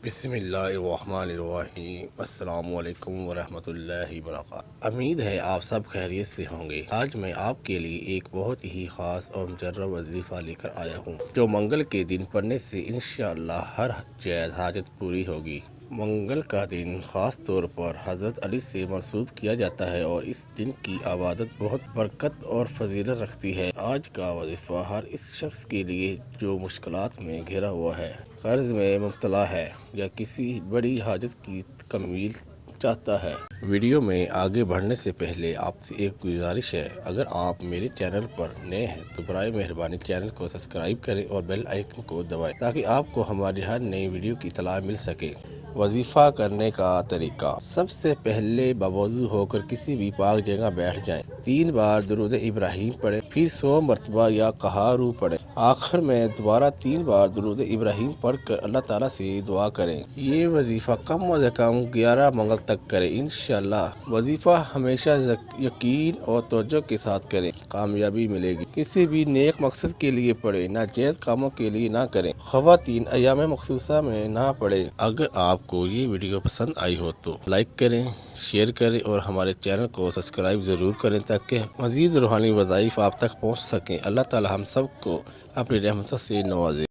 بسم اللہ الرحمن الرحیم۔ السلام علیکم ورحمۃ اللہ وبرکاتہ۔ امید ہے آپ سب خیریت سے ہوں گے۔ آج میں آپ کے لیے ایک بہت ہی خاص اور مجرب وظیفہ لے کر آیا ہوں جو منگل کے دن پڑھنے سے انشاءاللہ ہر جائز حاجت پوری ہوگی۔ منگل کا دن خاص طور پر حضرت علی سے منسوب کیا جاتا ہے اور اس دن کی عبادت بہت برکت اور فضیلت رکھتی ہے۔ آج کا وظیفہ ہر اس شخص کے لیے جو مشکلات میں گھرا ہوا ہے، قرض میں مبتلا ہے یا کسی بڑی حاجت کی تکمیل چاہتا ہے۔ ویڈیو میں آگے بڑھنے سے پہلے آپ سے ایک گزارش ہے، اگر آپ میرے چینل پر نئے ہیں تو برائے مہربانی چینل کو سبسکرائب کریں اور بیل آئیکن کو دبائیں تاکہ آپ کو ہماری ہر نئی ویڈیو کی اطلاع مل سکے۔ وظیفہ کرنے کا طریقہ: سب سے پہلے باوضو ہو کر کسی بھی پاک جگہ بیٹھ جائیں، 3 بار درود ابراہیم پڑھیں، پھر 100 مرتبہ یا قہارو پڑھیں، آخر میں دوبارہ 3 بار درود ابراہیم پڑھ کر اللہ تعالیٰ سے دعا کریں۔ یہ وظیفہ کم از کم 11 منگل تک کریں۔ انشاءاللہ وظیفہ ہمیشہ یقین اور توجہ کے ساتھ کریں، کامیابی ملے گی۔ کسی بھی نیک مقصد کے لیے پڑھیں، ناجائز کاموں کے لیے نہ کریں۔ خواتین ایام مخصوصہ میں نہ پڑھیں۔ اگر آپ کو یہ ویڈیو پسند آئی ہو تو لائک کریں، شیئر کریں اور ہمارے چینل کو سبسکرائب ضرور کریں تاکہ مزید روحانی وظائف آپ تک پہنچ سکیں۔ اللہ تعالی ہم سب کو اپنی رحمتوں سے نوازے۔